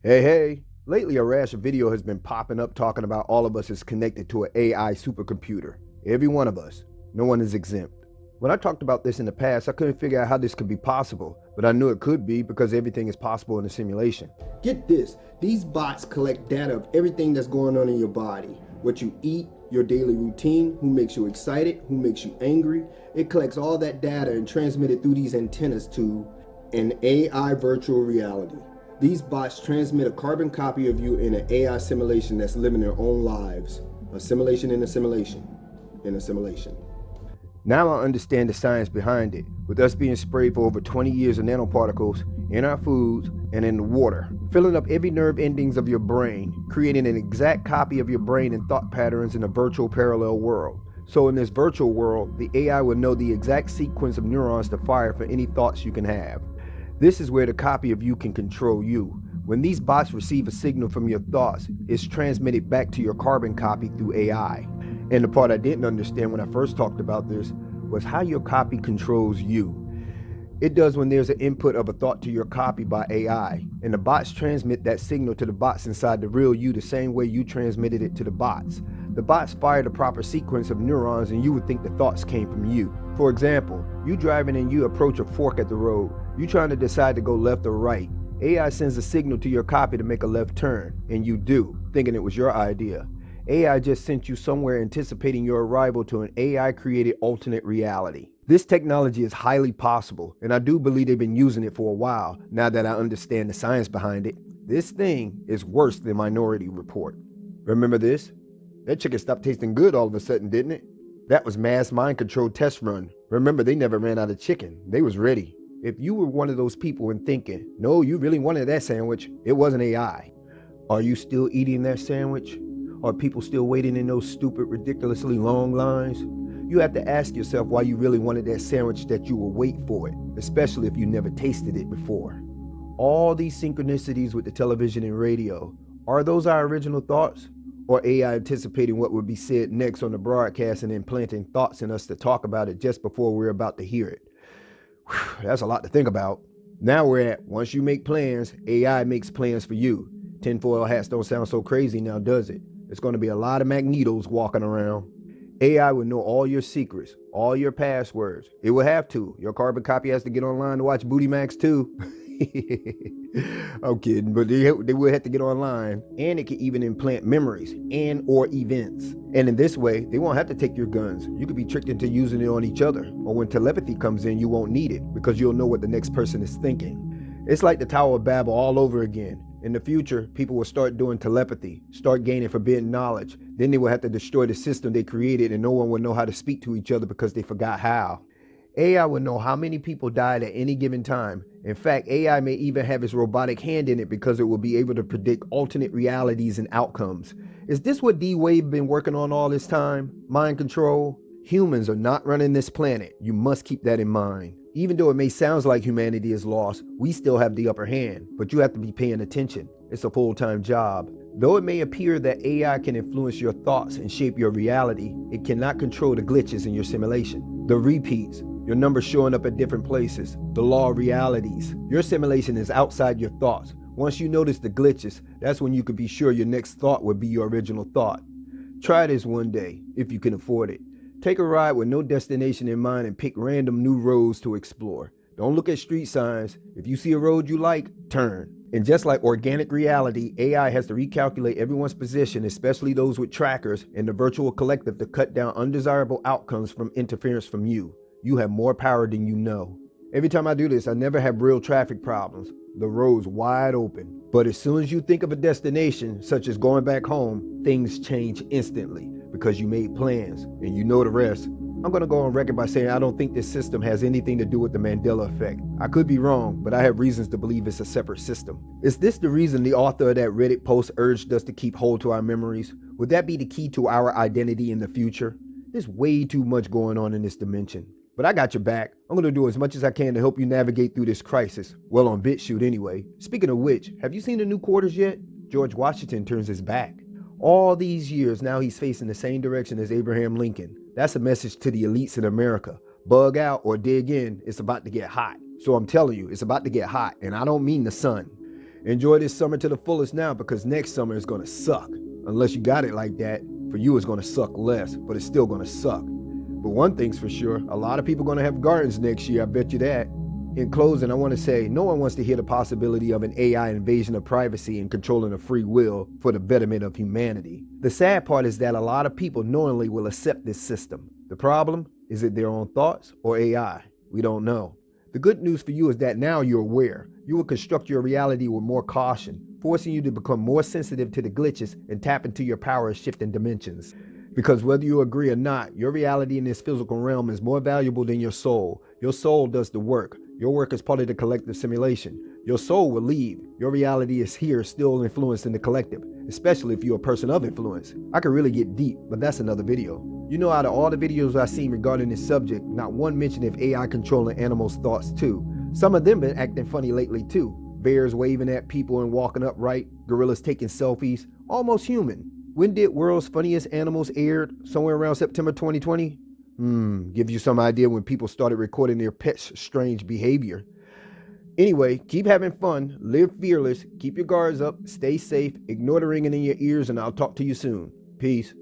Hey, lately a rash of video has been popping up talking about all of us is connected to an AI supercomputer. Every one of us. No one is exempt. When I talked about this in the past, I couldn't figure out how this could be possible, but I knew it could be because everything is possible in a simulation. Get this, these bots collect data of everything that's going on in your body. What you eat, your daily routine, who makes you excited, who makes you angry. It collects all that data and transmits it through these antennas to an AI virtual reality. These bots transmit a carbon copy of you in an AI simulation that's living their own lives. A simulation in a simulation in a simulation. Now I understand the science behind it, with us being sprayed for over 20 years of nanoparticles in our foods and in the water, filling up every nerve endings of your brain, creating an exact copy of your brain and thought patterns in a virtual parallel world. So in this virtual world, the AI will know the exact sequence of neurons to fire for any thoughts you can have. This is where the copy of you can control you. When these bots receive a signal from your thoughts, it's transmitted back to your carbon copy through AI. And the part I didn't understand when I first talked about this was how your copy controls you. It does when there's an input of a thought to your copy by AI, and the bots transmit that signal to the bots inside the real you the same way you transmitted it to the bots. The bots fire the proper sequence of neurons and you would think the thoughts came from you. For example, you driving and you approach a fork at the road. You trying to decide to go left or right. AI sends a signal to your copy to make a left turn, and you do, thinking it was your idea. AI just sent you somewhere anticipating your arrival to an AI-created alternate reality. This technology is highly possible, and I do believe they've been using it for a while, now that I understand the science behind it. This thing is worse than Minority Report. Remember this? That chicken stopped tasting good all of a sudden, didn't it? That was mass mind control test run. Remember, they never ran out of chicken. They was ready. If you were one of those people and thinking, no, you really wanted that sandwich, it wasn't AI. Are you still eating that sandwich? Are people still waiting in those stupid, ridiculously long lines? You have to ask yourself why you really wanted that sandwich that you will wait for it, especially if you never tasted it before. All these synchronicities with the television and radio, are those our original thoughts? Or AI anticipating what would be said next on the broadcast and implanting thoughts in us to talk about it just before we're about to hear it? Whew, that's a lot to think about. Now we're at, once you make plans, AI makes plans for you. Tinfoil hats don't sound so crazy now, does it? There's going to be a lot of magnetos walking around. AI will know all your secrets, all your passwords. It will have to. Your carbon copy has to get online to watch Booty Max too. I'm kidding, but they will have to get online. And it can even implant memories and or events. And in this way, they won't have to take your guns. You could be tricked into using it on each other. Or when telepathy comes in, you won't need it because you'll know what the next person is thinking. It's like the Tower of Babel all over again. In the future, people will start doing telepathy, start gaining forbidden knowledge. Then they will have to destroy the system they created and no one will know how to speak to each other because they forgot how. AI will know how many people died at any given time. In fact, AI may even have its robotic hand in it because it will be able to predict alternate realities and outcomes. Is this what D-Wave been working on all this time? Mind control? Humans are not running this planet. You must keep that in mind. Even though it may sound like humanity is lost, we still have the upper hand, but you have to be paying attention. It's a full-time job. Though it may appear that AI can influence your thoughts and shape your reality, it cannot control the glitches in your simulation. The repeats, your numbers showing up at different places, the law of realities. Your simulation is outside your thoughts. Once you notice the glitches, that's when you can be sure your next thought would be your original thought. Try this one day, if you can afford it. Take a ride with no destination in mind and pick random new roads to explore. Don't look at street signs. If you see a road you like, turn. And just like organic reality, AI has to recalculate everyone's position, especially those with trackers and the virtual collective, to cut down undesirable outcomes from interference from you. You have more power than you know. Every time I do this, I never have real traffic problems. The road's wide open. But as soon as you think of a destination, such as going back home, things change instantly because you made plans and you know the rest. I'm going to go on record by saying I don't think this system has anything to do with the Mandela effect. I could be wrong, but I have reasons to believe it's a separate system. Is this the reason the author of that Reddit post urged us to keep hold to our memories? Would that be the key to our identity in the future? There's way too much going on in this dimension. But I got your back. I'm going to do as much as I can to help you navigate through this crisis. Well, on Bitchute anyway. Speaking of which, have you seen the new quarters yet? George Washington turns his back. All these years, now he's facing the same direction as Abraham Lincoln. That's a message to the elites in America. Bug out or dig in, it's about to get hot. So I'm telling you, it's about to get hot, and I don't mean the sun. Enjoy this summer to the fullest now, because next summer is going to suck. Unless you got it like that, for you it's going to suck less, but it's still going to suck. But one thing's for sure, a lot of people are going to have gardens next year, I bet you that. In closing, I want to say, no one wants to hear the possibility of an AI invasion of privacy and controlling of free will for the betterment of humanity. The sad part is that a lot of people knowingly will accept this system. The problem is it their own thoughts or AI? We don't know. The good news for you is that now you're aware. You will construct your reality with more caution, forcing you to become more sensitive to the glitches and tap into your power of shifting dimensions. Because whether you agree or not, your reality in this physical realm is more valuable than your soul. Your soul does the work. Your work is part of the collective simulation. Your soul will leave. Your reality is here, still influencing the collective, especially if you're a person of influence. I could really get deep, but that's another video. You know, out of all the videos I've seen regarding this subject, not one mention of AI controlling animals' thoughts too. Some of them been acting funny lately too. Bears waving at people and walking upright, gorillas taking selfies, almost human. When did World's Funniest Animals aired? Somewhere around September 2020? Gives you some idea when people started recording their pets' strange behavior. Anyway, keep having fun, live fearless, keep your guards up, stay safe, ignore the ringing in your ears, and I'll talk to you soon. Peace.